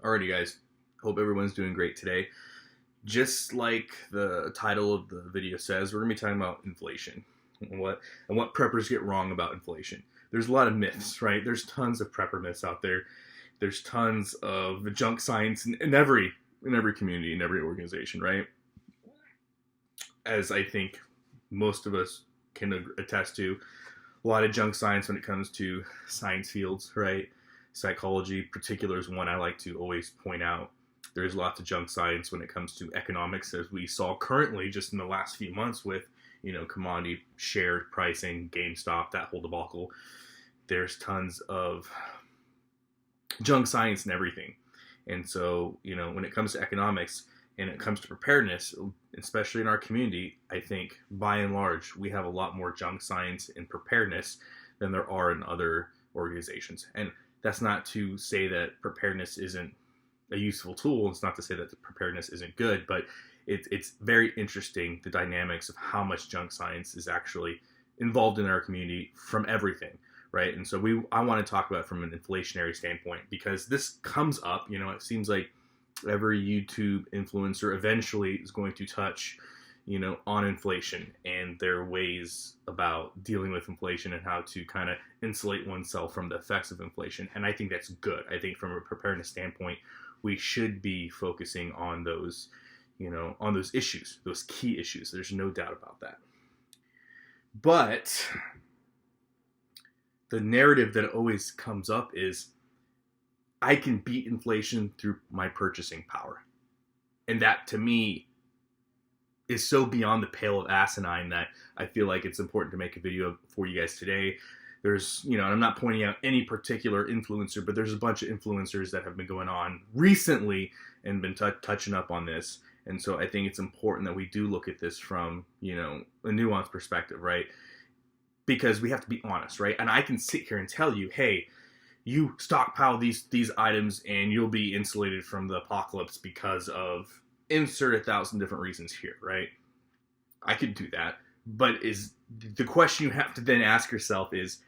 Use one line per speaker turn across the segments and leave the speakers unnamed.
Alrighty, guys. Hope everyone's doing great today. Just like the title of the video says, we're going to be talking about inflation and what preppers get wrong about inflation. There's a lot of myths, right? There's tons of prepper myths out there. There's tons of junk science in every community, in every organization, right? As I think most of us can attest to, a lot of junk science when it comes to science fields, right? Psychology, particular, is one I like to always point out. There's lots of junk science when it comes to economics, as we saw currently just in the last few months with, commodity share pricing, GameStop, that whole debacle. There's tons of junk science and everything. And so, when it comes to economics and it comes to preparedness, especially in our community, I think by and large, we have a lot more junk science and preparedness than there are in other organizations. And that's not to say that preparedness isn't a useful tool. It's not to say that the preparedness isn't good, but it's very interesting, the dynamics of how much junk science is actually involved in our community from everything, right? And so I want to talk about it from an inflationary standpoint, because this comes up, it seems like every YouTube influencer eventually is going to touch on inflation and their ways about dealing with inflation and how to kind of insulate oneself from the effects of inflation. And I think that's good. I think from a preparedness standpoint, we should be focusing on those, on those issues, those key issues. There's no doubt about that. But the narrative that always comes up is, I can beat inflation through my purchasing power. And that, to me, is so beyond the pale of asinine that I feel like it's important to make a video for you guys today. There's, and I'm not pointing out any particular influencer, but there's a bunch of influencers that have been going on recently and been touching up on this. And so I think it's important that we do look at this from, a nuanced perspective, right? Because we have to be honest, right? And I can sit here and tell you, hey, you stockpile these items and you'll be insulated from the apocalypse because of insert 1,000 different reasons here, right? I could do that. But is the question you have to then ask yourself is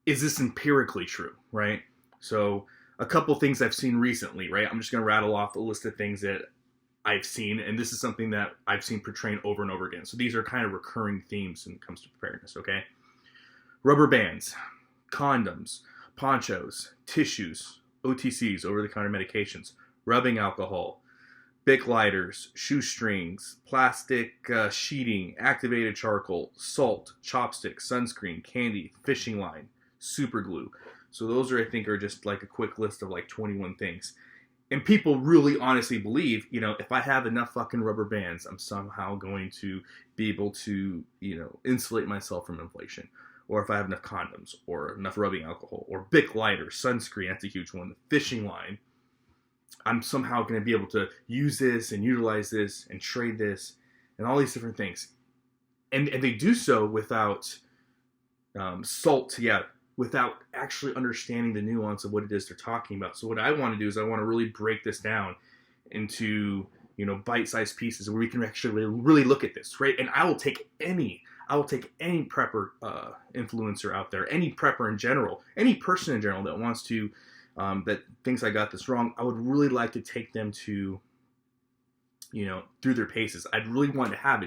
this empirically true, right? So a couple things I've seen recently, right? I'm just going to rattle off a list of things that I've seen, and this is something that I've seen portrayed over and over again. So these are kind of recurring themes when it comes to preparedness, okay? Rubber bands, condoms, ponchos, tissues, OTCs, over-the-counter medications, rubbing alcohol, Bic lighters, shoestrings, plastic sheeting, activated charcoal, salt, chopsticks, sunscreen, candy, fishing line, super glue. So those I think are just like a quick list of like 21 things. And people really honestly believe, if I have enough fucking rubber bands, I'm somehow going to be able to, insulate myself from inflation. Or if I have enough condoms, or enough rubbing alcohol, or Bic lighter, sunscreen, that's a huge one, the fishing line, I'm somehow going to be able to use this and utilize this and trade this and all these different things. And they do so without salt together, without actually understanding the nuance of what it is they're talking about. So what I want to do is I want to really break this down into, bite-sized pieces where we can actually really look at this, right? And I will take any prepper influencer out there, any prepper in general, any person in general that wants to, that thinks I got this wrong. I would really like to take them to, through their paces. I'd really want to have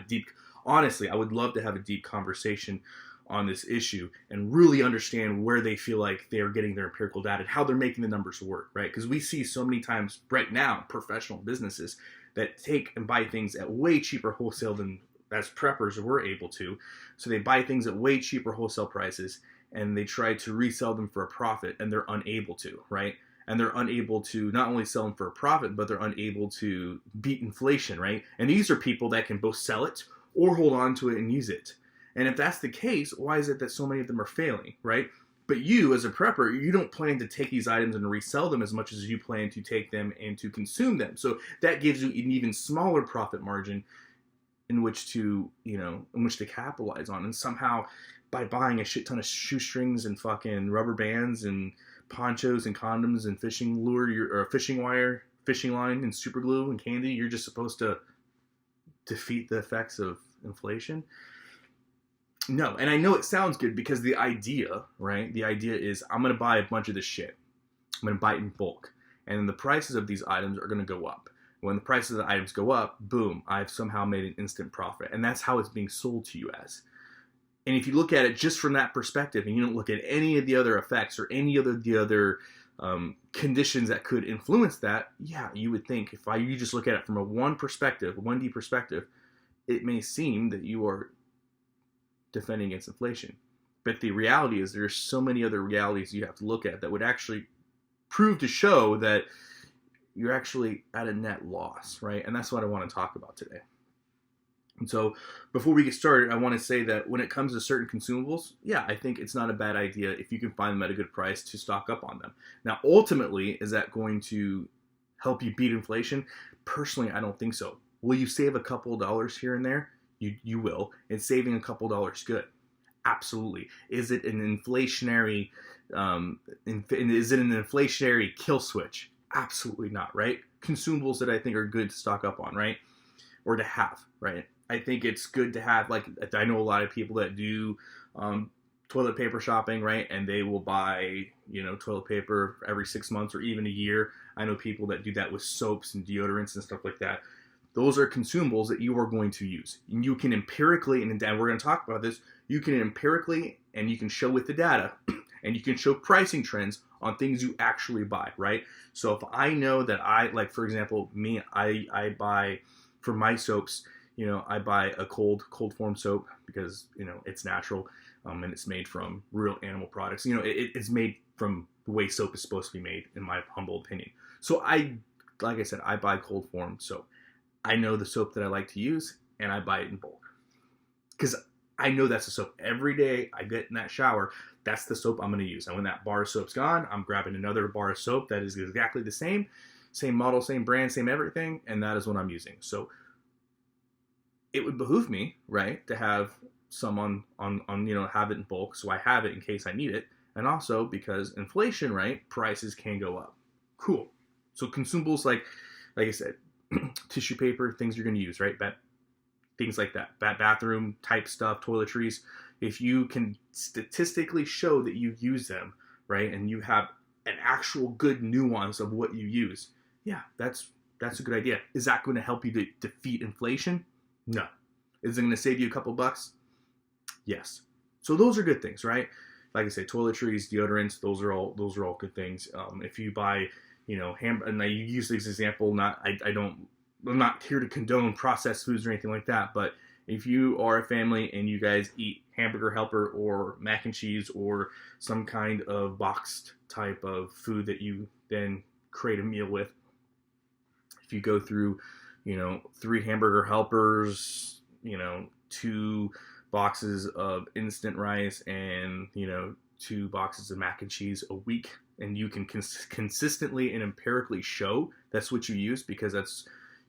honestly, I would love to have a deep conversation on this issue and really understand where they feel like they're getting their empirical data and how they're making the numbers work, right? Because we see so many times right now, professional businesses that take and buy things at way cheaper wholesale than as preppers we're able to. So they buy things at way cheaper wholesale prices and they try to resell them for a profit, and they're unable to, right? And they're unable to not only sell them for a profit, but they're unable to beat inflation, right? And these are people that can both sell it or hold on to it and use it. And if that's the case, why is it that so many of them are failing, right? But you, as a prepper, you don't plan to take these items and resell them as much as you plan to take them and to consume them. So that gives you an even smaller profit margin in which to capitalize on. And somehow, by buying a shit ton of shoestrings and fucking rubber bands and ponchos and condoms and fishing lure, or fishing wire, fishing line, and super glue and candy, you're just supposed to defeat the effects of inflation? No. And I know it sounds good because the idea, right? The idea is I'm going to buy a bunch of this shit. I'm going to buy it in bulk. and the prices of these items are going to go up. When the prices of the items go up, boom, I've somehow made an instant profit. And that's how it's being sold to you as. And if you look at it just from that perspective, and you don't look at any of the other effects or any of the other conditions that could influence that, yeah, you would think you just look at it from a 1D perspective, it may seem that you are defending against inflation. But the reality is there's so many other realities you have to look at that would actually prove to show that you're actually at a net loss, right? And that's what I want to talk about today. And so before we get started, I want to say that when it comes to certain consumables, yeah, I think it's not a bad idea if you can find them at a good price to stock up on them. Now, ultimately, is that going to help you beat inflation? Personally, I don't think so. Will you save a couple of dollars here and there? You will. And saving a couple of dollars good. Absolutely. Is it an inflationary kill switch? Absolutely not, right? Consumables that I think are good to stock up on, right? Or to have, right? I think it's good to have, like, I know a lot of people that do toilet paper shopping, right? And they will buy, toilet paper every 6 months or even a year. I know people that do that with soaps and deodorants and stuff like that. Those are consumables that you are going to use. And you can empirically, and we're going to talk about this, you can empirically, and you can show with the data, and you can show pricing trends on things you actually buy, right? So if I know that for example, me, I buy, for my soaps, I buy a cold form soap because, it's natural, and it's made from real animal products. It's made from the way soap is supposed to be made, in my humble opinion. So like I said, I buy cold form soap. I know the soap that I like to use, and I buy it in bulk. Because I know that's the soap. Every day I get in that shower, that's the soap I'm going to use. And when that bar of soap's gone, I'm grabbing another bar of soap that is exactly the same model, same brand, same everything, and that is what I'm using. So it would behoove me, right, to have some on have it in bulk, so I have it in case I need it. And also because inflation, right, prices can go up. Cool. So consumables like I said, tissue paper, things you're going to use, right? Things like that. Bathroom type stuff, toiletries. If you can statistically show that you use them, right, and you have an actual good nuance of what you use, yeah, that's a good idea. Is that going to help you to defeat inflation? No. Is it going to save you a couple bucks? Yes. So those are good things, right? Like I say, toiletries, deodorants, those are all good things. If you buy, and I use this example, I'm not here to condone processed foods or anything like that, but if you are a family and you guys eat Hamburger Helper or mac and cheese or some kind of boxed type of food that you then create a meal with, if you go through, 3 Hamburger Helpers, 2 boxes of instant rice and, 2 boxes of mac and cheese a week, and you can consistently and empirically show that's what you use because that's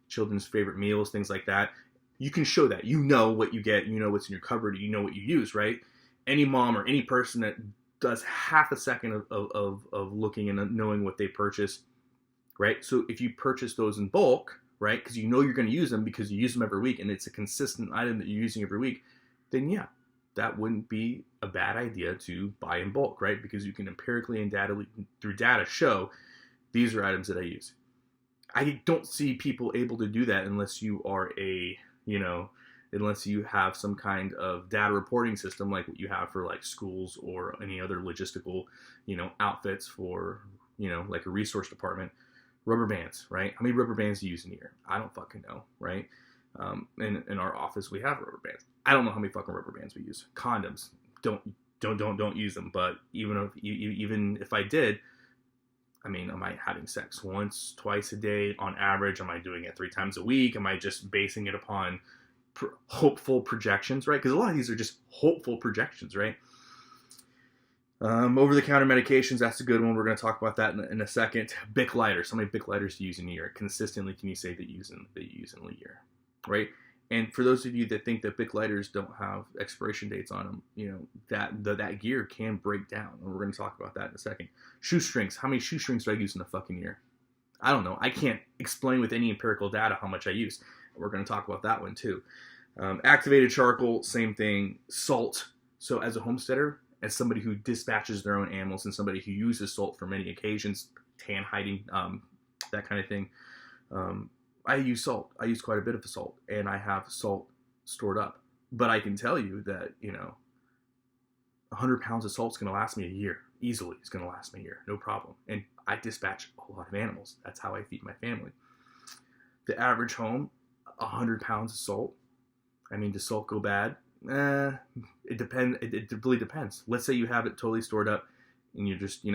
children's favorite meals, things like that. You can show that. You know what you get. You know what's in your cupboard. You know what you use, right? Any mom or any person that does half a second of looking and knowing what they purchase, right? So if you purchase those in bulk, right, because you know you're going to use them because you use them every week and it's a consistent item that you're using every week, then yeah, that wouldn't be a bad idea to buy in bulk, right? Because you can empirically and through data show these are items that I use. I don't see people able to do that unless you are unless you have some kind of data reporting system like what you have for like schools or any other logistical, outfits for, like a resource department. Rubber bands, right? How many rubber bands do you use in a year? I don't fucking know, right? In our office, we have rubber bands. I don't know how many fucking rubber bands we use. Condoms, don't use them. But even if I did, I mean, am I having sex once, twice a day on average? Am I doing it 3 times a week? Am I just basing it upon hopeful projections, right? Because a lot of these are just hopeful projections, right? Over-the-counter medications, that's a good one. We're going to talk about that in a second. Bic lighters. How many Bic lighters do you use in a year? Consistently, can you say that you use in a year, right? And for those of you that think that Bic lighters don't have expiration dates on them, that gear can break down. And we're going to talk about that in a second. Shoestrings. How many shoestrings do I use in a fucking year? I don't know. I can't explain with any empirical data how much I use. We're going to talk about that one too. Activated charcoal, same thing. Salt. So as a homesteader, as somebody who dispatches their own animals and somebody who uses salt for many occasions, tan hiding that kind of thing. I use salt. I use quite a bit of salt, and I have salt stored up. But I can tell you that, 100 pounds of salt is going to last me a year. Easily, it's going to last me a year. No problem. And I dispatch a lot of animals. That's how I feed my family. The average home, 100 pounds of salt. I mean, does salt go bad? It depends. It really depends. Let's say you have it totally stored up, and you're just,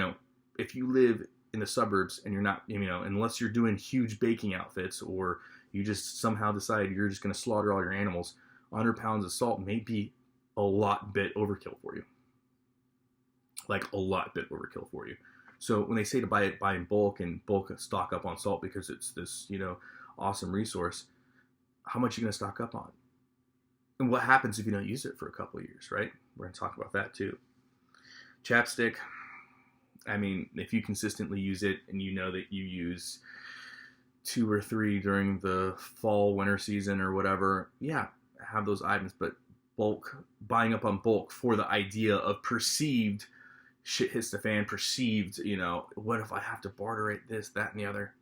if you live in the suburbs and you're not, unless you're doing huge baking outfits or you just somehow decide you're just going to slaughter all your animals, 100 pounds of salt may be a lot bit overkill for you. Like a lot bit overkill for you. So when they say to buy in bulk and bulk stock up on salt because it's this, awesome resource, how much are you going to stock up on? And what happens if you don't use it for a couple of years, right? We're going to talk about that too. Chapstick. I mean, if you consistently use it and you know that you use 2 or 3 during the fall, winter season or whatever, yeah, have those items. But buying up on bulk for the idea of perceived shit hits the fan, perceived, what if I have to barter it, this, that, and the other?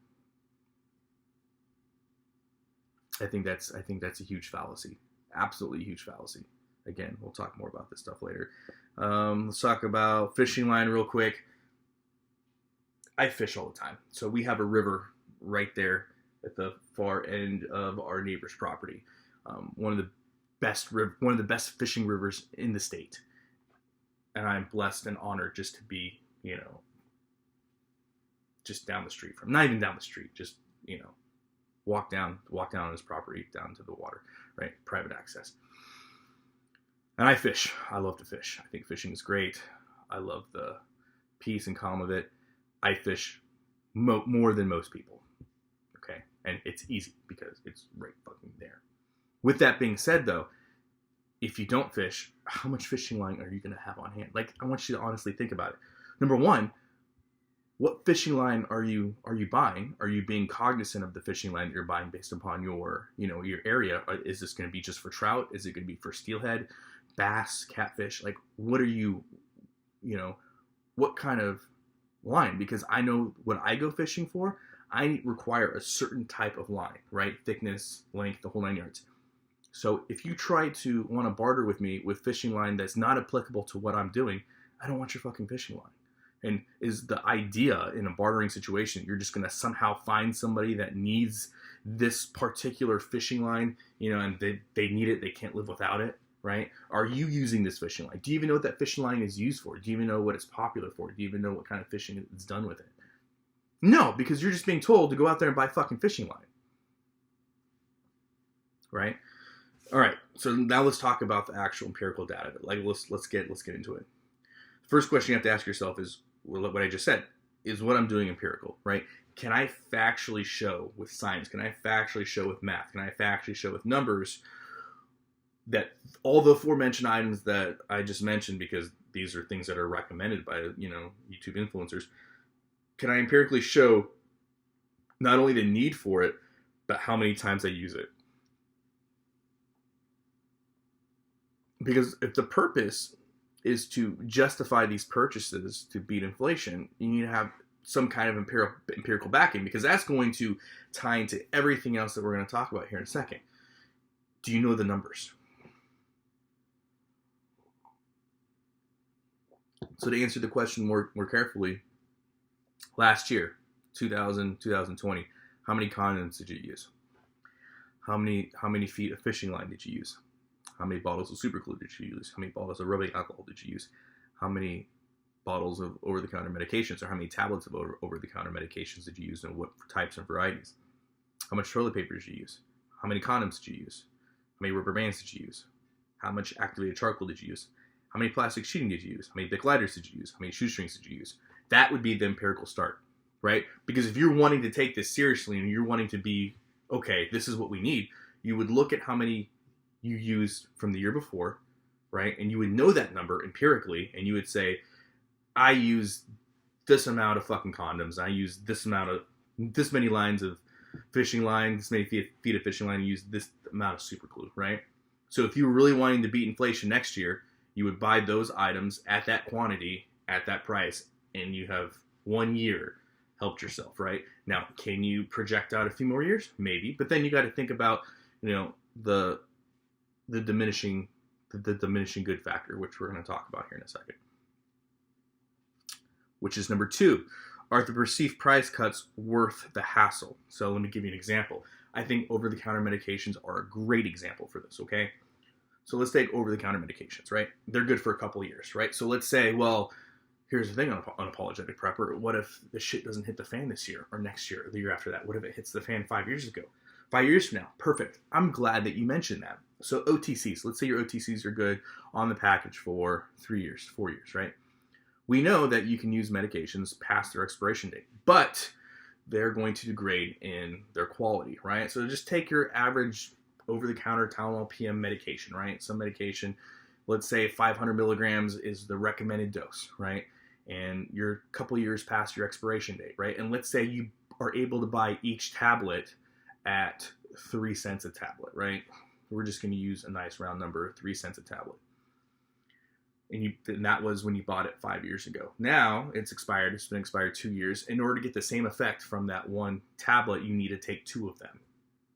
I think that's a huge fallacy. Absolutely huge fallacy. Again, we'll talk more about this stuff later. Let's talk about fishing line real quick. I fish all the time. So we have a river right there at the far end of our neighbor's property. One of the best fishing rivers in the state. And I'm blessed and honored just to be, just down the street from, not even down the street, just, walk down on his property down to the water, right? Private access. And I fish. I love to fish. I think fishing is great. I love the peace and calm of it. I fish more than most people. Okay. And it's easy because it's right fucking there. With that being said though, if you don't fish, how much fishing line are you going to have on hand? Like, I want you to honestly think about it. Number one, what fishing line are you buying? Are you being cognizant of the fishing line that you're buying based upon your area? Is this going to be just for trout? Is it going to be for steelhead, bass, catfish? Like, what are you, what kind of line? Because I know when I go fishing for, I require a certain type of line, right? Thickness, length, the whole 9 yards. So if you try to want to barter with me with fishing line that's not applicable to what I'm doing, I don't want your fucking fishing line. And is the idea in a bartering situation, you're just going to somehow find somebody that needs this particular fishing line, and they need it, they can't live without it, right? Are you using this fishing line? Do you even know what that fishing line is used for? Do you even know what it's popular for? Do you even know what kind of fishing is done with it? No, because you're just being told to go out there and buy fucking fishing line. Right? All right, so now let's talk about the actual empirical data. Like, let's get into it. First question you have to ask yourself is, what I just said, is what I'm doing empirical, right? Can I factually show with science? Can I factually show with math? Can I factually show with numbers that all the aforementioned items that I just mentioned, because these are things that are recommended by, YouTube influencers, can I empirically show not only the need for it, but how many times I use it? Because if the purpose is to justify these purchases to beat inflation, you need to have some kind of empirical backing, because that's going to tie into everything else that we're going to talk about here in a second. Do you know the numbers? So to answer the question more carefully, last year, 2020, how many condoms did you use? How many feet of fishing line did you use? How many bottles of super glue did you use? How many bottles of rubbing alcohol did you use? How many bottles of over-the-counter medications, or how many tablets of over-the-counter medications did you use, and what types and varieties? How much toilet paper did you use? How many condoms did you use? How many rubber bands did you use? How much activated charcoal did you use? How many plastic sheeting did you use? How many Bic lighters did you use? How many shoestrings did you use? That would be the empirical start, right? Because if you're wanting to take this seriously and you're wanting to be, okay, this is what we need, you would look at how many you used from the year before, right? And you would know that number empirically, and you would say, I use this amount of fucking condoms, I use this many lines of fishing line, this many feet of fishing line, and use this amount of super glue, right? So if you were really wanting to beat inflation next year, you would buy those items at that quantity, at that price, and you have 1 year helped yourself, right? Now, can you project out a few more years? Maybe, but then you got to think about, the diminishing good factor, which we're going to talk about here in a second. Which is number 2. Are the perceived price cuts worth the hassle? So let me give you an example. I think over-the-counter medications are a great example for this, okay? So let's take over-the-counter medications, right? They're good for a couple of years, right? So let's say, well, here's the thing on unapologetic prepper. What if the shit doesn't hit the fan this year or next year or the year after that? What if it hits the fan 5 years ago? 5 years from now? Perfect. I'm glad that you mentioned that. So OTCs, let's say your OTCs are good on the package for 3 years, 4 years, right? We know that you can use medications past their expiration date, but they're going to degrade in their quality, right? So just take your average over-the-counter Tylenol PM medication, right? Some medication, let's say 500 milligrams is the recommended dose, right? And you're a couple years past your expiration date, right? And let's say you are able to buy each tablet at 3 cents a tablet, right? We're just going to use a nice round number, 3 cents a tablet. And that was when you bought it 5 years ago. Now it's expired. It's been expired 2 years. In order to get the same effect from that one tablet, you need to take 2 of them,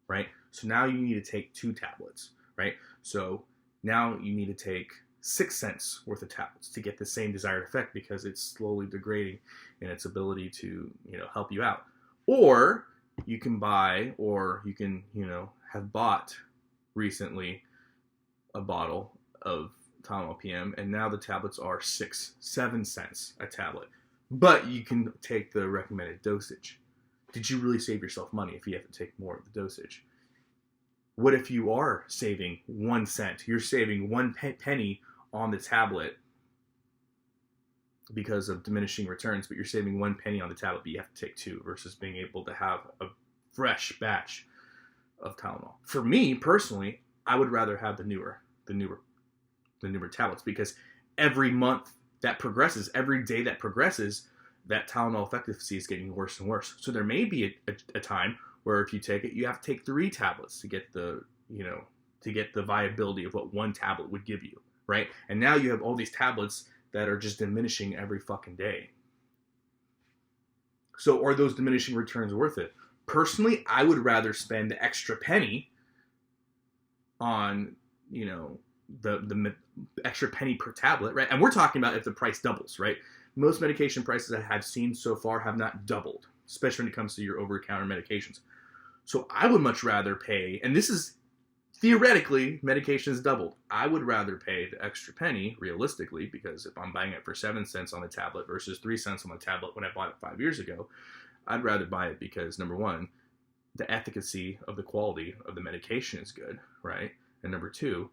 right? So now you need to take 2 tablets, right? So now you need to take 6 cents worth of tablets to get the same desired effect because it's slowly degrading in its ability to, help you out. Or you can buy, or you can, have bought recently a bottle of Tylenol PM, and now the tablets are 7 cents a tablet. But you can take the recommended dosage. Did you really save yourself money if you have to take more of the dosage? What if you are saving 1 cent? You're saving 1 penny on the tablet because of diminishing returns, but you're saving 1 penny on the tablet, but you have to take 2 versus being able to have a fresh batch of Tylenol. For me personally, I would rather have the newer tablets because every month that progresses, every day that progresses, that Tylenol efficacy is getting worse and worse. So there may be a time where if you take it, you have to take 3 tablets to get the viability of what 1 tablet would give you, right? And now you have all these tablets that are just diminishing every fucking day. So are those diminishing returns worth it? Personally, I would rather spend the extra penny on, the extra penny per tablet, right? And we're talking about if the price doubles, right? Most medication prices I have seen so far have not doubled, especially when it comes to your over-the-counter medications. So I would much rather pay, and this is theoretically, medication is doubled. I would rather pay the extra penny, realistically, because if I'm buying it for 7 cents on the tablet versus 3 cents on the tablet when I bought it 5 years ago, I'd rather buy it because, number one, the efficacy of the quality of the medication is good, right? And number 2,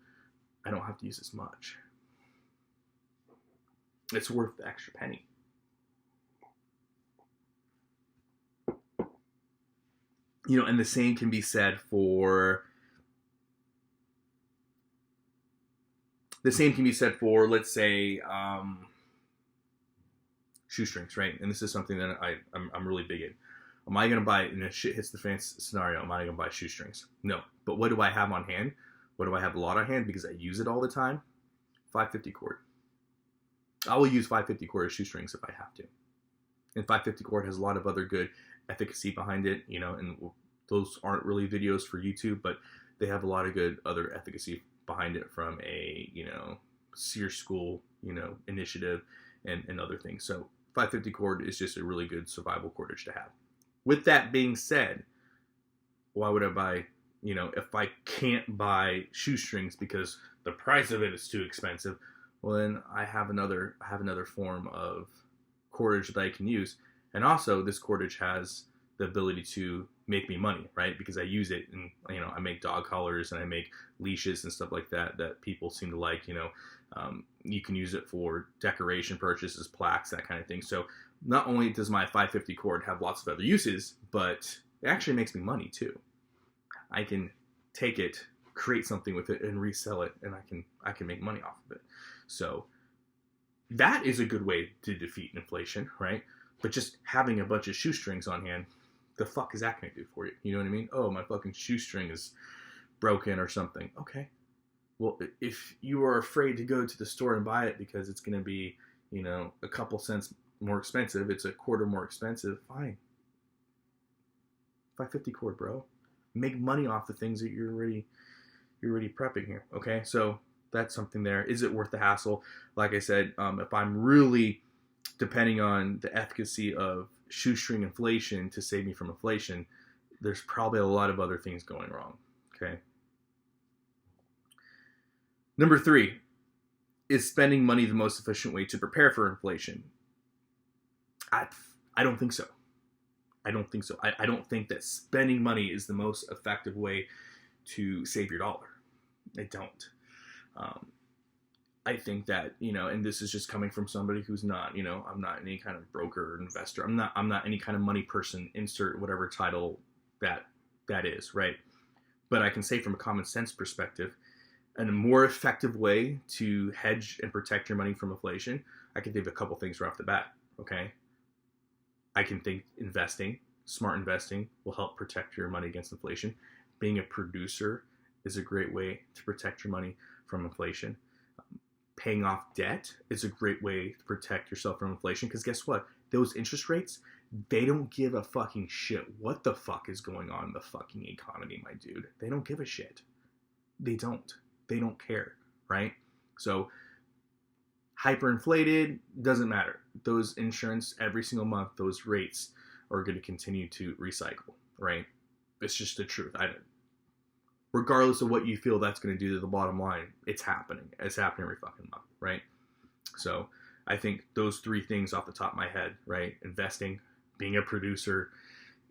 I don't have to use as much. It's worth the extra penny. And the same can be said for let's say, shoestrings, right? And this is something that I'm really big in. Am I going to buy, in a shit hits the fan scenario, am I going to buy shoestrings? No. But what do I have on hand? What do I have a lot on hand because I use it all the time? 550 cord. I will use 550 cord as shoestrings if I have to. And 550 cord has a lot of other good efficacy behind it, and those aren't really videos for YouTube, but they have a lot of good other efficacy behind it from a, Sears School, initiative and other things. So 550 cord is just a really good survival cordage to have. With that being said, why would I buy, if I can't buy shoestrings because the price of it is too expensive, well then I have another form of cordage that I can use. And also this cordage has the ability to make me money, right? Because I use it and, I make dog collars and I make leashes and stuff like that people seem to like, you can use it for decoration purchases, plaques, that kind of thing. So not only does my 550 cord have lots of other uses, but it actually makes me money too. I can take it, create something with it and resell it, and I can make money off of it. So that is a good way to defeat inflation, right? But just having a bunch of shoestrings on hand, the fuck is that going to do for you? You know what I mean? Oh, my fucking shoestring is broken or something. Okay. Well, if you are afraid to go to the store and buy it because it's going to be, a couple cents more expensive, it's a quarter more expensive, fine. 550 cord, bro. Make money off the things that you're already prepping here. Okay, so that's something there. Is it worth the hassle? Like I said, if I'm really depending on the efficacy of shoestring inflation to save me from inflation, there's probably a lot of other things going wrong. Okay. Number 3, is spending money the most efficient way to prepare for inflation? I don't think so. I don't think so. I don't think that spending money is the most effective way to save your dollar. I don't. I think that, and this is just coming from somebody who's not, I'm not any kind of broker or investor. I'm not any kind of money person, insert whatever title that is, right? But I can say from a common sense perspective, and a more effective way to hedge and protect your money from inflation, I can think of a couple things right off the bat, okay? I can think smart investing will help protect your money against inflation. Being a producer is a great way to protect your money from inflation. Paying off debt is a great way to protect yourself from inflation, because guess what? Those interest rates, they don't give a fucking shit what the fuck is going on in the fucking economy, my dude. They don't give a shit. They don't care, right? So hyperinflated, doesn't matter. Those insurance, every single month, those rates are going to continue to recycle, right? It's just the truth. Regardless of what you feel that's going to do to the bottom line, it's happening. It's happening every fucking month, right? So I think those 3 things off the top of my head, right? Investing, being a producer,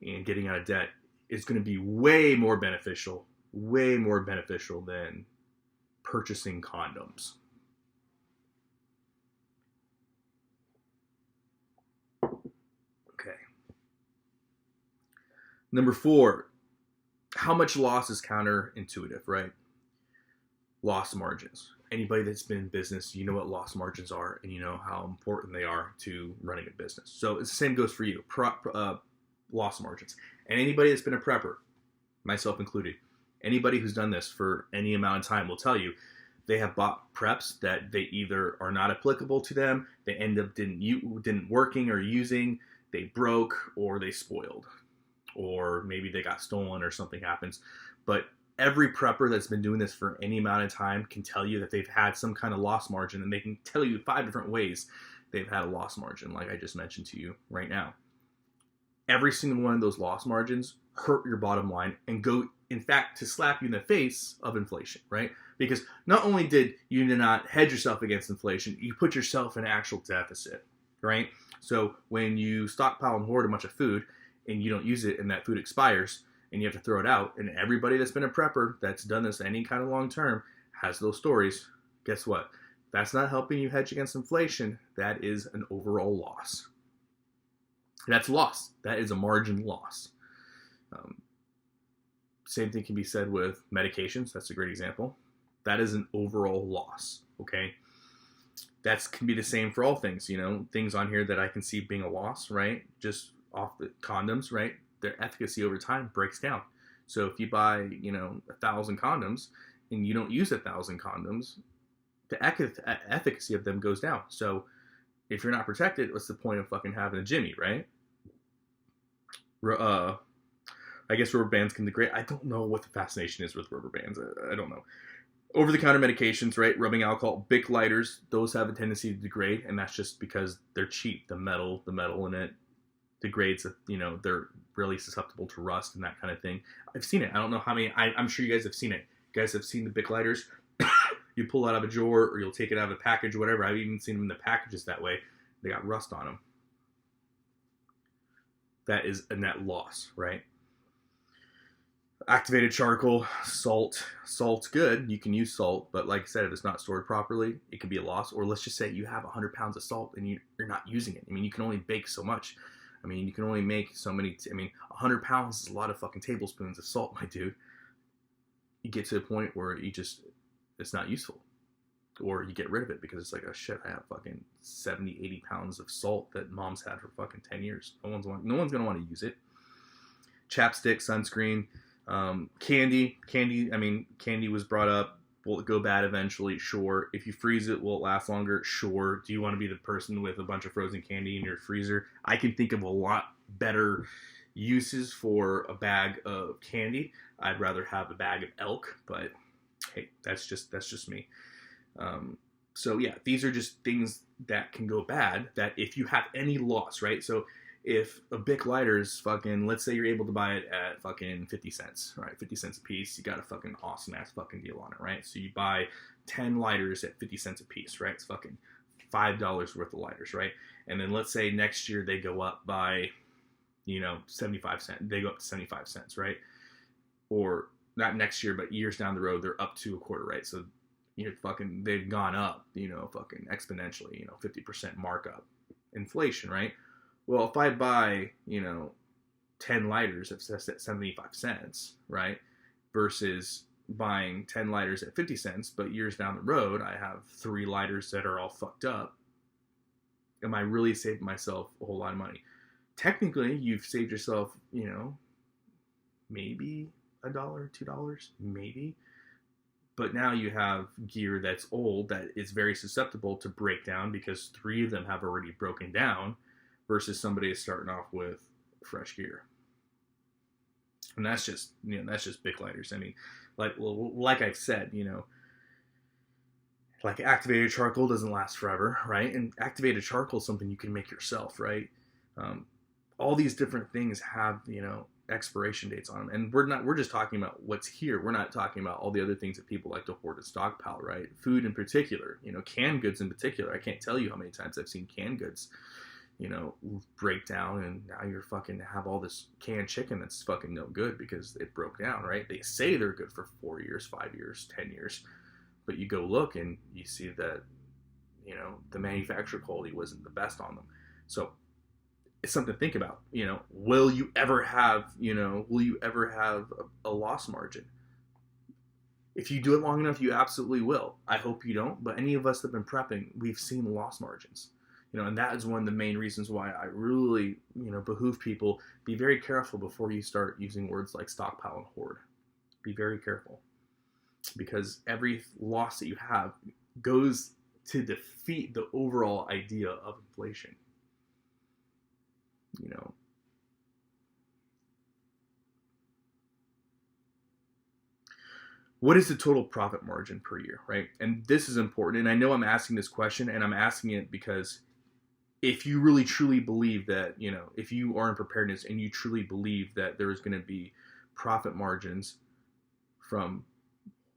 and getting out of debt is going to be way more beneficial than purchasing condoms. Okay. Number 4, how much loss is counterintuitive, right? Loss margins. Anybody that's been in business, you know what loss margins are, and you know how important they are to running a business. So it's the same goes for you, loss margins. And anybody that's been a prepper, myself included, anybody who's done this for any amount of time will tell you they have bought preps that they either are not applicable to them, they end up didn't working or using, they broke, or they spoiled, or maybe they got stolen or something happens. But every prepper that's been doing this for any amount of time can tell you that they've had some kind of loss margin, and they can tell you 5 different ways they've had a loss margin, like I just mentioned to you right now. Every single one of those loss margins hurt your bottom line and go, in fact, to slap you in the face of inflation, right? Because not only did you not hedge yourself against inflation, you put yourself in actual deficit, right? So when you stockpile and hoard a bunch of food and you don't use it and that food expires and you have to throw it out, and everybody that's been a prepper that's done this any kind of long term has those stories, guess what? That's not helping you hedge against inflation. That is an overall loss. That's loss. That is a margin loss. Same thing can be said with medications. That's a great example. That is an overall loss, okay? That can be the same for all things, things on here that I can see being a loss, right? Just off the condoms, right? Their efficacy over time breaks down. So if you buy, 1,000 condoms and you don't use 1,000 condoms, the efficacy of them goes down. So if you're not protected, what's the point of fucking having a Jimmy, right? I guess rubber bands can degrade. I don't know what the fascination is with rubber bands. I don't know. Over-the-counter medications, right? Rubbing alcohol, Bic lighters, those have a tendency to degrade, and that's just because they're cheap. The metal in it degrades. They're really susceptible to rust and that kind of thing. I've seen it. I don't know how many. I'm sure you guys have seen it. You guys have seen the Bic lighters. You pull it out of a drawer, or you'll take it out of a package, or whatever. I've even seen them in the packages that way. They got rust on them. That is a net loss, right? Activated charcoal, salt. Salt's good. You can use salt, but like I said, if it's not stored properly, it can be a loss. Or let's just say you have 100 pounds of salt and you're not using it. You can only bake so much. You can only make so many. 100 pounds is a lot of fucking tablespoons of salt, my dude. You get to a point where it's not useful. Or you get rid of it because it's like, oh shit, I have fucking 70, 80 pounds of salt that mom's had for fucking 10 years. No one's going to want to use it. Chapstick, sunscreen, candy. Candy was brought up. Will it go bad eventually? Sure. If you freeze it, will it last longer? Sure. Do you want to be the person with a bunch of frozen candy in your freezer? I can think of a lot better uses for a bag of candy. I'd rather have a bag of elk, but hey, that's just me. So yeah, these are just things that can go bad. That if you have any loss, right? So if a Bic lighter is fucking, let's say you're able to buy it at fucking 50 cents, right? 50 cents a piece, you got a fucking awesome ass fucking deal on it, right? So you buy 10 lighters at 50 cents a piece, right? It's fucking $5 worth of lighters, right? And then let's say next year they go up by, 75 cents. They go up to 75 cents, right? Or not next year, but years down the road, they're up to a quarter, right? So they've gone up, fucking exponentially, 50% markup, inflation, right? Well, if I buy, 10 lighters at 75 cents, right, versus buying 10 lighters at 50 cents, but years down the road, I have 3 lighters that are all fucked up, am I really saving myself a whole lot of money? Technically, you've saved yourself, maybe $1, $2, maybe. But now you have gear that's old that is very susceptible to break down because 3 of them have already broken down versus somebody is starting off with fresh gear. And that's just Bic lighters. I mean, like I've said, like activated charcoal doesn't last forever, right? And activated charcoal is something you can make yourself, right? All these different things have, expiration dates on them. And we're just talking about what's here. We're not talking about all the other things that people like to hoard and stockpile, right? Food in particular, canned goods in particular. I can't tell you how many times I've seen canned goods, break down, and now you're fucking have all this canned chicken that's fucking no good because it broke down, right? They say they're good for 4 years, 5 years, 10 years, but you go look and you see that, the manufacturer quality wasn't the best on them. So it's something to think about. Will you ever have a loss margin? If you do it long enough, you absolutely will. I hope you don't, but any of us that have been prepping, we've seen loss margins. And that is one of the main reasons why I really, behoove people, be very careful before you start using words like stockpile and hoard. Be very careful. Because every loss that you have goes to defeat the overall idea of inflation. What is the total profit margin per year, right? And this is important. And I know I'm asking this question, and I'm asking it because if you really truly believe that, if you are in preparedness and you truly believe that there is going to be profit margins from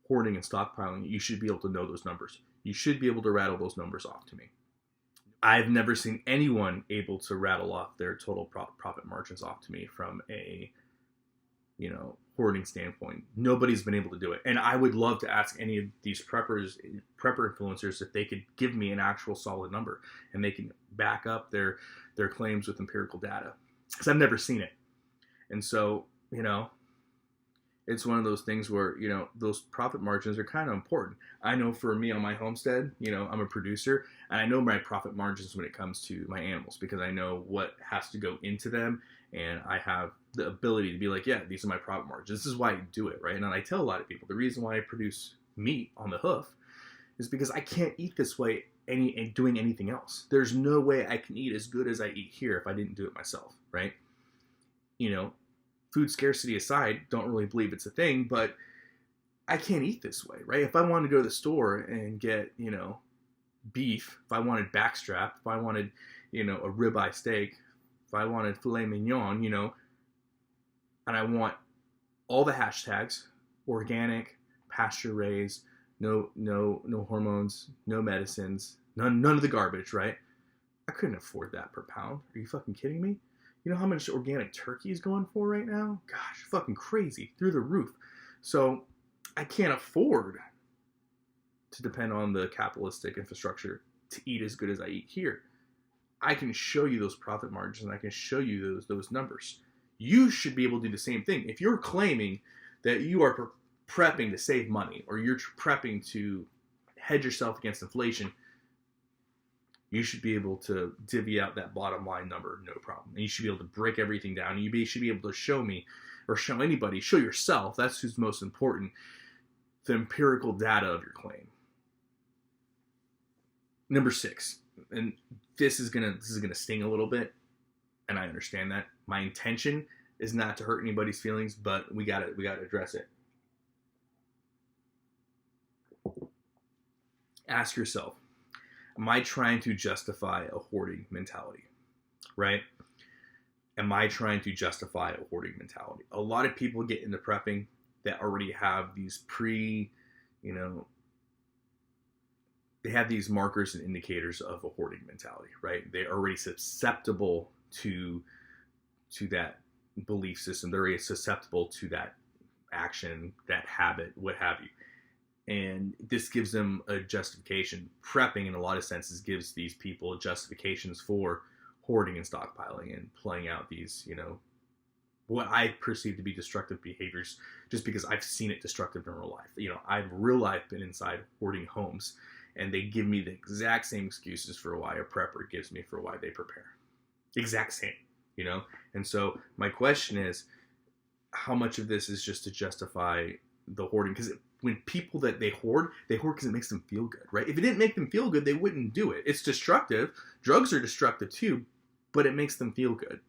hoarding and stockpiling, you should be able to know those numbers. You should be able to rattle those numbers off to me. I've never seen anyone able to rattle off their total profit margins off to me from a, hoarding standpoint. Nobody's been able to do it. And I would love to ask any of these prepper influencers if they could give me an actual solid number and they can back up their claims with empirical data. Because I've never seen it. And so, it's one of those things where, those profit margins are kind of important. I know for me on my homestead, I'm a producer, and I know my profit margins when it comes to my animals because I know what has to go into them, and I have the ability to be like, yeah, these are my profit margins. This is why I do it, right? And I tell a lot of people, the reason why I produce meat on the hoof is because I can't eat this way doing anything else. There's no way I can eat as good as I eat here if I didn't do it myself, right? Food scarcity aside, don't really believe it's a thing, but I can't eat this way, right? If I wanted to go to the store and get, beef, if I wanted backstrap, if I wanted, a ribeye steak, if I wanted filet mignon, and I want all the hashtags, organic, pasture raised, no hormones, no medicines, none of the garbage, right? I couldn't afford that per pound. Are you fucking kidding me? You know how much organic turkey is going for right now? Gosh, fucking crazy, through the roof. So I can't afford to depend on the capitalistic infrastructure to eat as good as I eat here. I can show you those profit margins and I can show you those numbers. You should be able to do the same thing. If you're claiming that you are prepping to save money or you're prepping to hedge yourself against inflation, you should be able to divvy out that bottom line number, no problem. And you should be able to break everything down. And you should be able to show me or show anybody, show yourself, that's who's most important, the empirical data of your claim. Number 6, and this is gonna sting a little bit, and I understand that. My intention is not to hurt anybody's feelings, but we gotta address it. Ask yourself, am I trying to justify a hoarding mentality? Right? Am I trying to justify a hoarding mentality? A lot of people get into prepping that already have these they have these markers and indicators of a hoarding mentality, right? They're already susceptible to that belief system. They're already susceptible to that action, that habit, what have you. And this gives them a justification. Prepping, in a lot of senses, gives these people justifications for hoarding and stockpiling and playing out these, what I perceive to be destructive behaviors, just because I've seen it destructive in real life. I've real life been inside hoarding homes, and they give me the exact same excuses for why a prepper gives me for why they prepare. Exact same, And so my question is, how much of this is just to justify the hoarding? Because when people that they hoard because it makes them feel good, right? If it didn't make them feel good, they wouldn't do it. It's destructive. Drugs are destructive too, but it makes them feel good.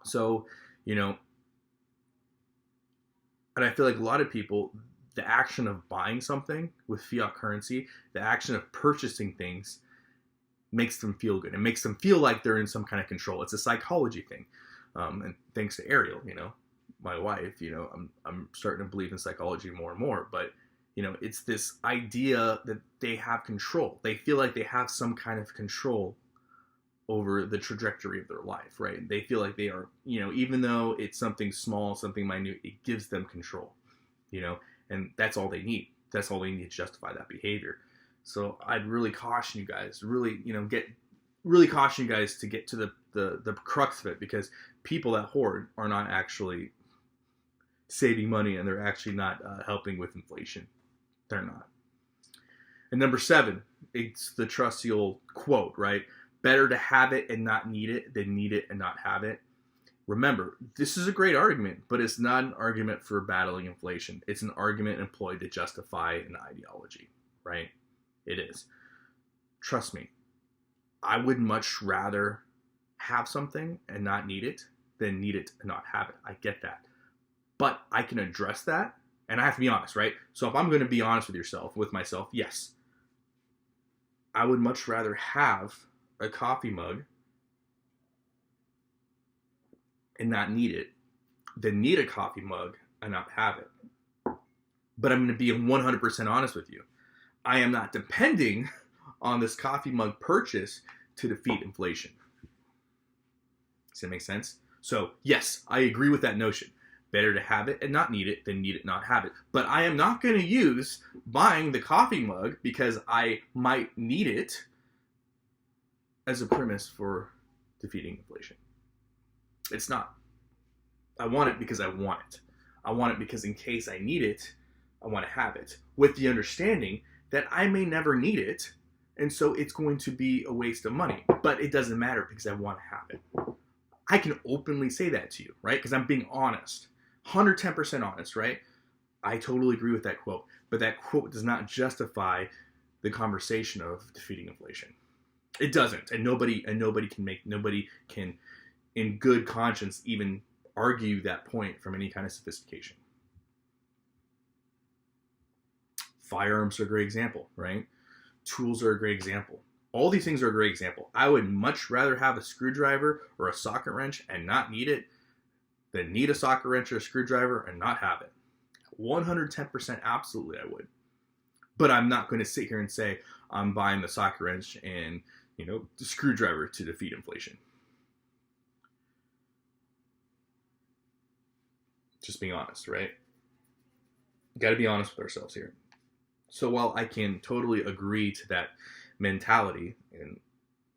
So, and I feel like a lot of people, the action of buying something with fiat currency, the action of purchasing things makes them feel good. It makes them feel like they're in some kind of control. It's a psychology thing. And thanks to Ariel, my wife, I'm starting to believe in psychology more and more, but it's this idea that they have control. They feel like they have some kind of control over the trajectory of their life, right? They feel like they are, even though it's something small, something minute, it gives them control, and that's all they need. That's all they need to justify that behavior. So I'd really caution you guys, caution you guys to get to the crux of it, because people that hoard are not actually saving money, and they're actually not helping with inflation. They're not. And number 7, it's the trusty old quote, right? Better to have it and not need it than need it and not have it. Remember, this is a great argument, but it's not an argument for battling inflation. It's an argument employed to justify an ideology, right? It is. Trust me, I would much rather have something and not need it than need it and not have it. I get that. But I can address that, and I have to be honest, right? So if I'm going to be honest with myself, yes, I would much rather have a coffee mug and not need it than need a coffee mug and not have it. But I'm going to be 100% honest with you. I am not depending on this coffee mug purchase to defeat inflation. Does that make sense? So yes, I agree with that notion. Better to have it and not need it than need it and not have it. But I am not going to use buying the coffee mug because I might need it as a premise for defeating inflation. It's not. I want it because I want it. I want it because in case I need it, I want to have it, with the understanding that I may never need it, and so it's going to be a waste of money. But it doesn't matter because I want to have it. I can openly say that to you, right? Because I'm being honest. 110% honest, right? I totally agree with that quote. But that quote does not justify the conversation of defeating inflation. It doesn't. And nobody can in good conscience even argue that point from any kind of sophistication. Firearms are a great example, right? Tools are a great example. All these things are a great example. I would much rather have a screwdriver or a socket wrench and not need it than need a socket wrench or a screwdriver and not have it. 110% absolutely I would. But I'm not going to sit here and say I'm buying the socket wrench and, the screwdriver to defeat inflation. Just being honest, right? Got to be honest with ourselves here. So while I can totally agree to that mentality, and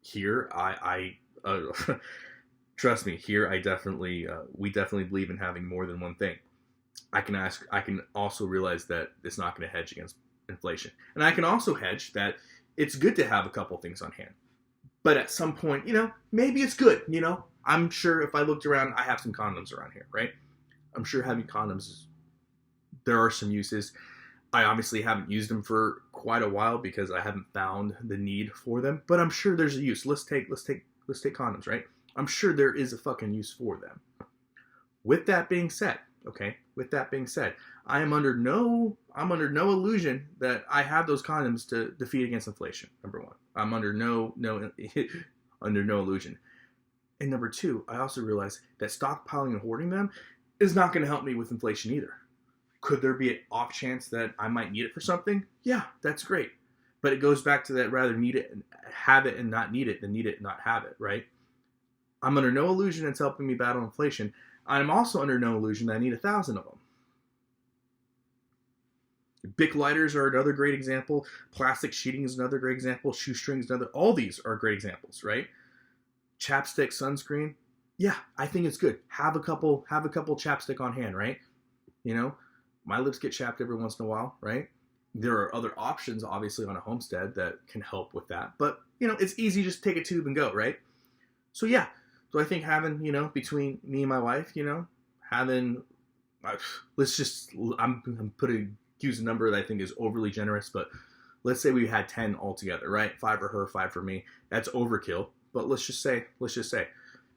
here I trust me, here we definitely believe in having more than one thing. I can also realize that it's not going to hedge against inflation, and I can also hedge that it's good to have a couple things on hand. But at some point, maybe it's good. I'm sure if I looked around, I have some condoms around here, right? I'm sure having condoms is there are some uses. I obviously haven't used them for quite a while because I haven't found the need for them, but I'm sure there's a use. Let's take condoms, right? I'm sure there is a fucking use for them. With that being said, I'm under no illusion that I have those condoms to defeat against inflation. Number one, I'm under no under no illusion. And number two, I also realize that stockpiling and hoarding them is not going to help me with inflation either. Could there be an off chance that I might need it for something? Yeah, that's great. But it goes back to that rather need it and have it and not need it than need it and not have it, right? I'm under no illusion it's helping me battle inflation. I'm also under no illusion that I need 1,000 of them. Bic lighters are another great example. Plastic sheeting is another great example. Shoestrings, all these are great examples, right? Chapstick, sunscreen. Yeah, I think it's good. Have a couple chapstick on hand, right? You know, my lips get chapped every once in a while, right? There are other options, obviously, on a homestead that can help with that. But, you know, it's easy, just take a tube and go, right? So, yeah. So I think having, you know, between me and my wife, you know, having, I'm use a number that I think is overly generous, but let's say we had 10 altogether, right? 5 for her, 5 for me. That's overkill. But let's just say,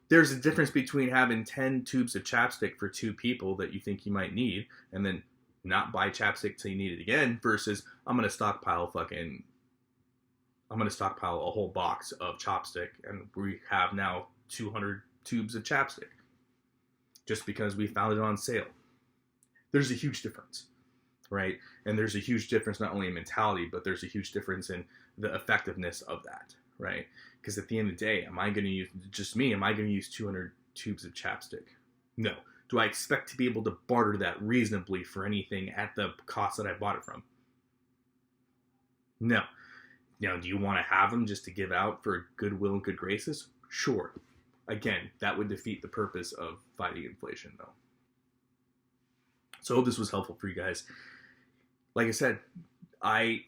there's a difference between having 10 tubes of chapstick for 2 people that you think you might need, and then not buy chapstick till you need it again, versus I'm gonna stockpile a whole box of chapstick, and we have now 200 tubes of chapstick just because we found it on sale. There's a huge difference, right? And there's a huge difference not only in mentality, but there's a huge difference in the effectiveness of that, right? Because at the end of the day, am I going to use 200 tubes of chapstick? No. Do I expect to be able to barter that reasonably for anything at the cost that I bought it from? No. Now, do you want to have them just to give out for goodwill and good graces? Sure. Again, that would defeat the purpose of fighting inflation, though. So I hope this was helpful for you guys. Like I said, let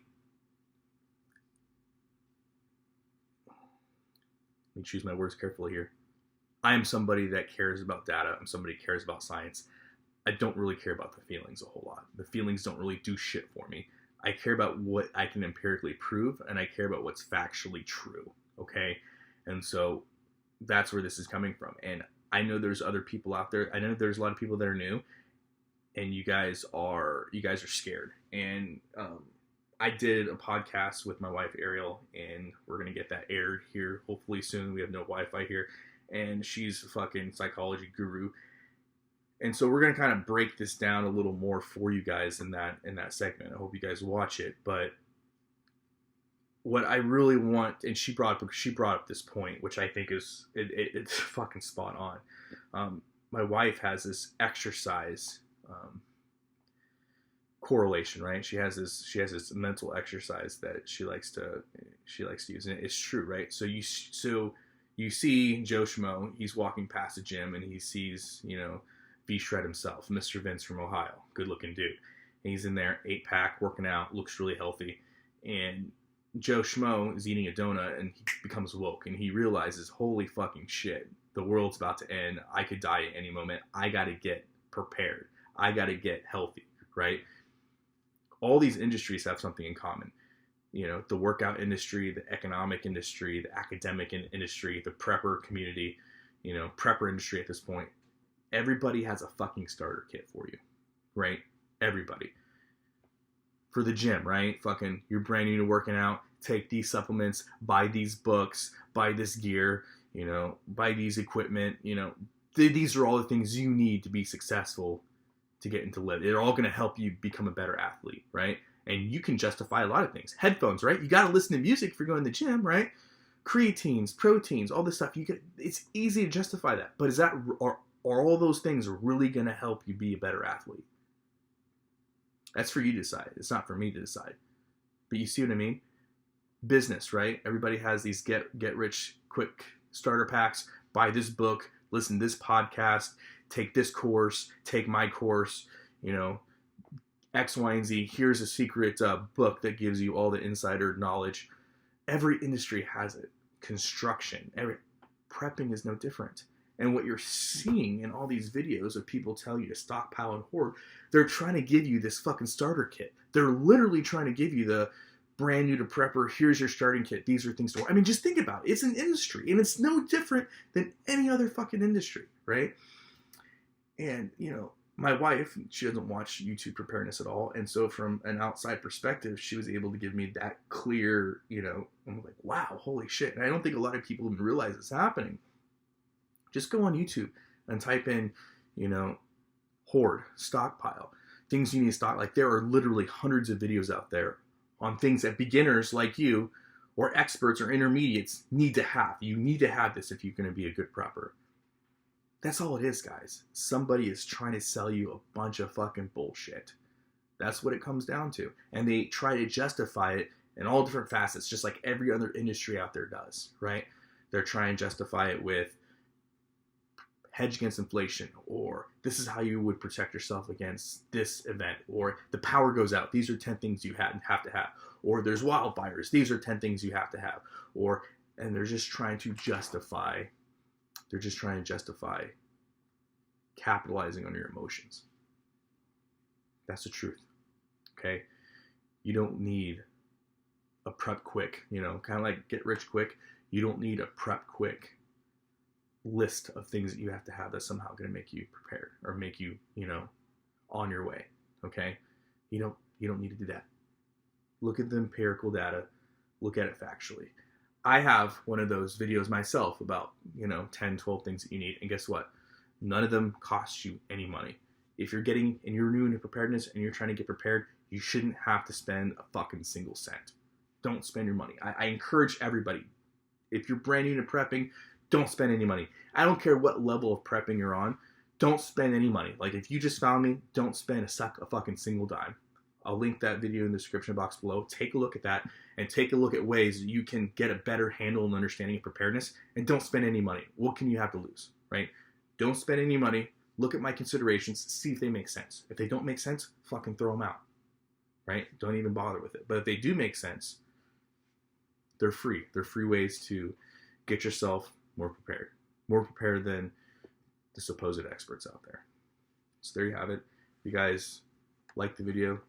me choose my words carefully here. I am somebody that cares about data. I'm somebody who cares about science. I don't really care about the feelings a whole lot. The feelings don't really do shit for me. I care about what I can empirically prove, and I care about what's factually true, okay? And so that's where this is coming from. And I know there's other people out there. I know there's a lot of people that are new, and you guys are scared. And I did a podcast with my wife Ariel, and we're gonna get that aired here hopefully soon. We have no Wi-Fi here, and she's a fucking psychology guru, and so we're gonna kind of break this down a little more for you guys in that segment. I hope you guys watch it. But what I really want, and she brought up this point, which I think is it's fucking spot on. My wife has this exercise correlation, right? She has this mental exercise that she likes to use, and it's true, right? So you see Joe Schmo, he's walking past the gym, and he sees, you know, V-Shred himself, Mr. Vince from Ohio, good looking dude. And he's in there, 8-pack, working out, looks really healthy, and Joe Schmo is eating a donut, and he becomes woke, and he realizes, holy fucking shit, the world's about to end. I could die at any moment. I got to get prepared. I got to get healthy, right? All these industries have something in common. You know, the workout industry, the economic industry, the academic industry, the prepper community, you know, prepper industry at this point. Everybody has a fucking starter kit for you, right? Everybody. For the gym, right? Fucking, you're brand new to working out. Take these supplements, buy these books, buy this gear, you know, buy these equipment, you know. These are all the things you need to be successful to get into live. They're all going to help you become a better athlete, right? And you can justify a lot of things. Headphones, right? You got to listen to music if you're going to the gym, right? Creatines, proteins, all this stuff. It's easy to justify that. But are all those things really going to help you be a better athlete? That's for you to decide. It's not for me to decide. But you see what I mean? Business, right? Everybody has these get rich quick starter packs. Buy this book, listen to this podcast, take this course, take my course, you know, X, Y, and Z. Here's a secret book that gives you all the insider knowledge. Every industry has it. Construction, prepping is no different. And what you're seeing in all these videos of people telling you to stockpile and hoard, they're trying to give you this fucking starter kit. They're literally trying to give you the brand new to prepper, here's your starting kit, these are things to hoard. I mean, just think about it. It's an industry, and it's no different than any other fucking industry, right? And, you know, my wife, she doesn't watch YouTube preparedness at all. And so from an outside perspective, she was able to give me that clear, you know, I'm like, wow, holy shit. And I don't think a lot of people even realize it's happening. Just go on YouTube and type in, you know, hoard, stockpile, things you need to stock. Like, there are literally hundreds of videos out there on things that beginners like you or experts or intermediates need to have. You need to have this if you're going to be a good prepper. That's all it is, guys. Somebody is trying to sell you a bunch of fucking bullshit. That's what it comes down to. And they try to justify it in all different facets, just like every other industry out there does, right? They're trying to justify it with hedge against inflation, or this is how you would protect yourself against this event, or the power goes out, these are 10 things you have to have, or there's wildfires, these are 10 things you have to have, and they're just trying to justify capitalizing on your emotions. That's the truth. Okay? You don't need a prep quick, you know, kind of like get rich quick. You don't need a prep quick list of things that you have to have that's somehow going to make you prepared or make you, you know, on your way. Okay? You don't need to do that. Look at the empirical data. Look at it factually. I have one of those videos myself about, you know, 10, 12 things that you need. And guess what? None of them cost you any money. If you're new into preparedness and you're trying to get prepared, you shouldn't have to spend a fucking single cent. Don't spend your money. I encourage everybody. If you're brand new to prepping, don't spend any money. I don't care what level of prepping you're on. Don't spend any money. Like, if you just found me, don't spend a fucking single dime. I'll link that video in the description box below. Take a look at that and take a look at ways you can get a better handle and understanding of preparedness, and don't spend any money. What can you have to lose, right? Don't spend any money. Look at my considerations. See if they make sense. If they don't make sense, fucking throw them out, right? Don't even bother with it. But if they do make sense, they're free. They're free ways to get yourself more prepared than the supposed experts out there. So there you have it. If you guys like the video,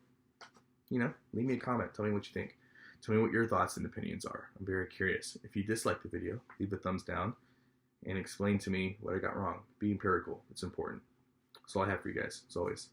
you know, leave me a comment. Tell me what you think. Tell me what your thoughts and opinions are. I'm very curious. If you dislike the video, leave a thumbs down and explain to me what I got wrong. Be empirical. It's important. That's all I have for you guys, as always.